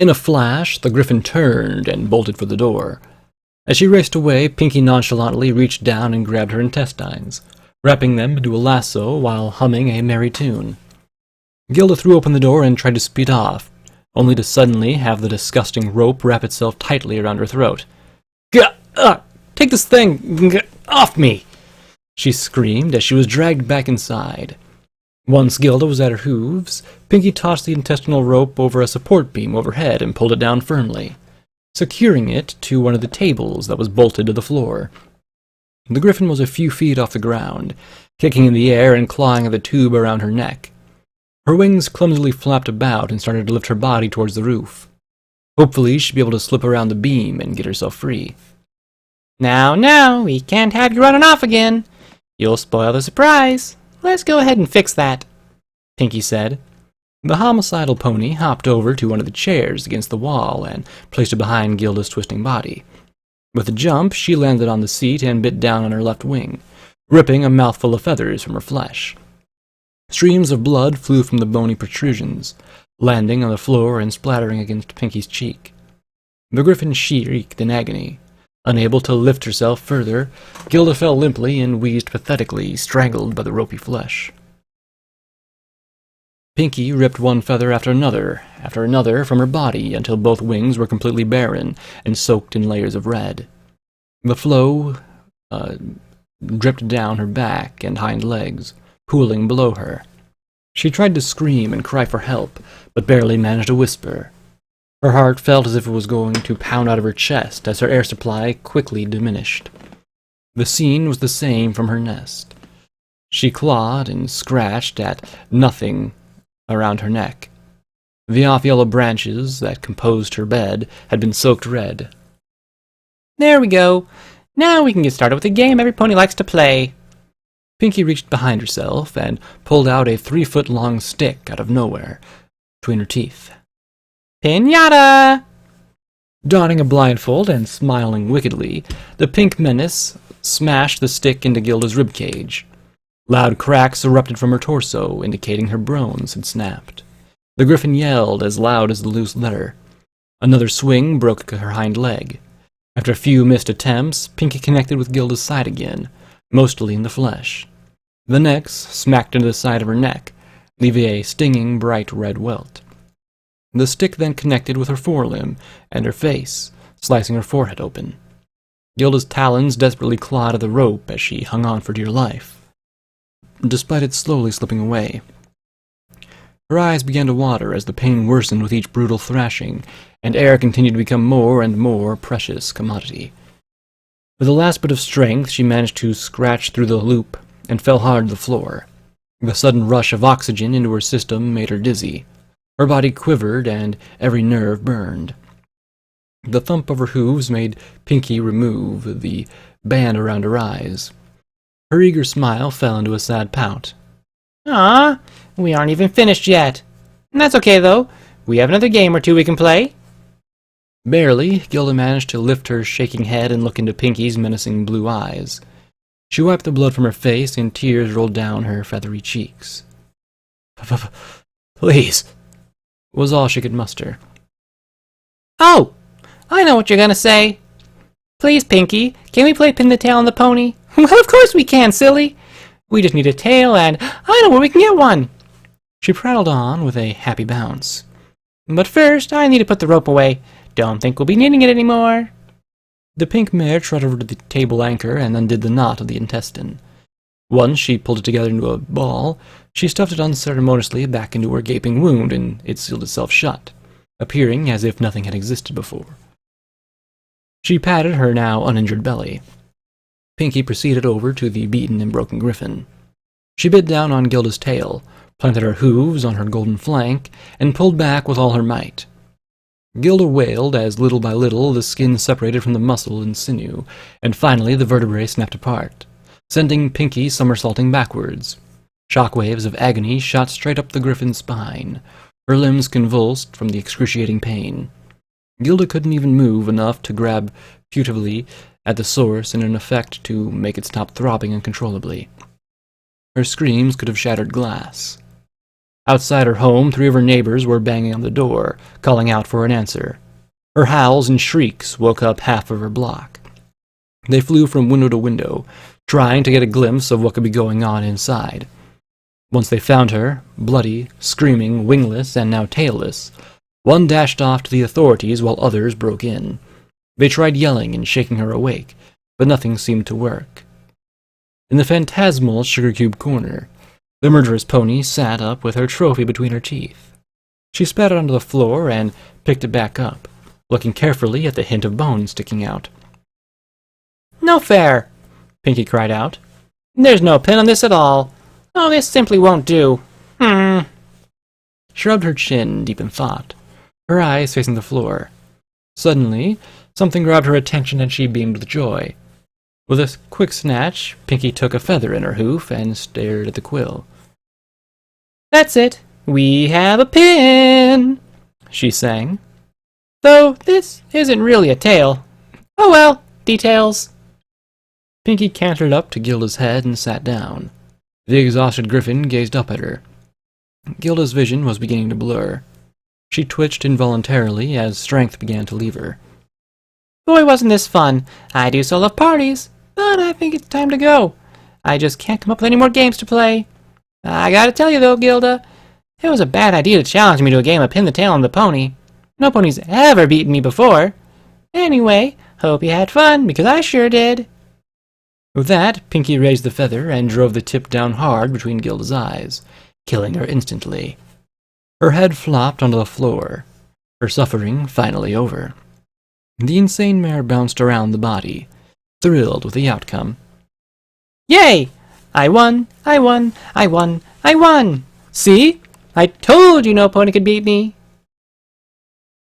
In a flash, the griffin turned and bolted for the door. As she raced away, Pinky nonchalantly reached down and grabbed her intestines, wrapping them into a lasso while humming a merry tune. Gilda threw open the door and tried to speed off, only to suddenly have the disgusting rope wrap itself tightly around her throat. Take this thing off me! She screamed as she was dragged back inside. Once Gilda was at her hooves, Pinky tossed the intestinal rope over a support beam overhead and pulled it down firmly, securing it to one of the tables that was bolted to the floor. The griffin was a few feet off the ground, kicking in the air and clawing at the tube around her neck. Her wings clumsily flapped about and started to lift her body towards the roof. Hopefully she'd be able to slip around the beam and get herself free. Now, we can't have you running off again. You'll spoil the surprise. Let's go ahead and fix that, Pinky said. The homicidal pony hopped over to one of the chairs against the wall and placed it behind Gilda's twisting body. With a jump, she landed on the seat and bit down on her left wing, ripping a mouthful of feathers from her flesh. Streams of blood flew from the bony protrusions, landing on the floor and splattering against Pinky's cheek. The griffin shrieked in agony. Unable to lift herself further, Gilda fell limply and wheezed pathetically, strangled by the ropey flesh. Pinky ripped one feather after another from her body until both wings were completely barren and soaked in layers of red. The flow dripped down her back and hind legs, pooling below her. She tried to scream and cry for help, but barely managed to whisper. Her heart felt as if it was going to pound out of her chest as her air supply quickly diminished. The scene was the same from her nest. She clawed and scratched at nothing around her neck. The off-yellow branches that composed her bed had been soaked red. There we go. Now we can get started with the game every pony likes to play. Pinky reached behind herself and pulled out a 3-foot-long stick out of nowhere between her teeth. Pinata! Donning a blindfold and smiling wickedly, the pink menace smashed the stick into Gilda's ribcage. Loud cracks erupted from her torso, indicating her bones had snapped. The griffin yelled as loud as the loose letter. Another swing broke her hind leg. After a few missed attempts, Pinky connected with Gilda's side again, mostly in the flesh. The next smacked into the side of her neck, leaving a stinging bright red welt. The stick then connected with her forelimb and her face, slicing her forehead open. Gilda's talons desperately clawed at the rope as she hung on for dear life, despite it slowly slipping away. Her eyes began to water as the pain worsened with each brutal thrashing, and air continued to become more and more precious commodity. With the last bit of strength, she managed to scratch through the loop and fell hard to the floor. The sudden rush of oxygen into her system made her dizzy. Her body quivered and every nerve burned. The thump of her hooves made Pinky remove the band around her eyes. Her eager smile fell into a sad pout. Ah, we aren't even finished yet. That's okay, though. We have another game or two we can play. Barely, Gilda managed to lift her shaking head and look into Pinky's menacing blue eyes. She wiped the blood from her face and tears rolled down her feathery cheeks. Please, was all she could muster. Oh, I know what you're gonna say. Please, Pinky, can we play Pin the Tail on the Pony? Well, of course we can, silly. We just need a tail, and I know where we can get one. She prattled on with a happy bounce. But first, I need to put the rope away. Don't think we'll be needing it anymore. The pink mare trotted over to the table anchor and undid the knot of the intestine. Once she pulled it together into a ball, she stuffed it unceremoniously back into her gaping wound, and it sealed itself shut, appearing as if nothing had existed before. She patted her now uninjured belly. Pinky proceeded over to the beaten and broken griffin. She bit down on Gilda's tail, planted her hooves on her golden flank, and pulled back with all her might. Gilda wailed as little by little the skin separated from the muscle and sinew, and finally the vertebrae snapped apart, sending Pinky somersaulting backwards. Shockwaves of agony shot straight up the griffin's spine, her limbs convulsed from the excruciating pain. Gilda couldn't even move enough to grab putatively at the source in an effect to make it stop throbbing uncontrollably. Her screams could have shattered glass. Outside her home, 3 of her neighbors were banging on the door, calling out for an answer. Her howls and shrieks woke up half of her block. They flew from window to window, trying to get a glimpse of what could be going on inside. Once they found her, bloody, screaming, wingless, and now tailless, one dashed off to the authorities while others broke in. They tried yelling and shaking her awake, but nothing seemed to work. In the phantasmal sugar cube corner, the murderous pony sat up with her trophy between her teeth. She spat it onto the floor and picked it back up, looking carefully at the hint of bone sticking out. No fair, Pinky cried out. There's no pin on this at all. Oh, this simply won't do. She rubbed her chin deep in thought, her eyes facing the floor. Suddenly, something grabbed her attention and she beamed with joy. With a quick snatch, Pinky took a feather in her hoof and stared at the quill. That's it. We have a pin, she sang. Though this isn't really a tail. Oh well, details. Pinky cantered up to Gilda's head and sat down. The exhausted griffin gazed up at her. Gilda's vision was beginning to blur. She twitched involuntarily as strength began to leave her. Boy, wasn't this fun. I do so love parties, but I think it's time to go. I just can't come up with any more games to play. I gotta tell you though, Gilda, it was a bad idea to challenge me to a game of pin the tail on the pony. No pony's ever beaten me before. Anyway, hope you had fun, because I sure did. With that, Pinky raised the feather and drove the tip down hard between Gilda's eyes, killing her instantly. Her head flopped onto the floor, her suffering finally over. The insane mare bounced around the body, thrilled with the outcome. Yay! I won! I won! I won! I won! See? I told you no pony could beat me!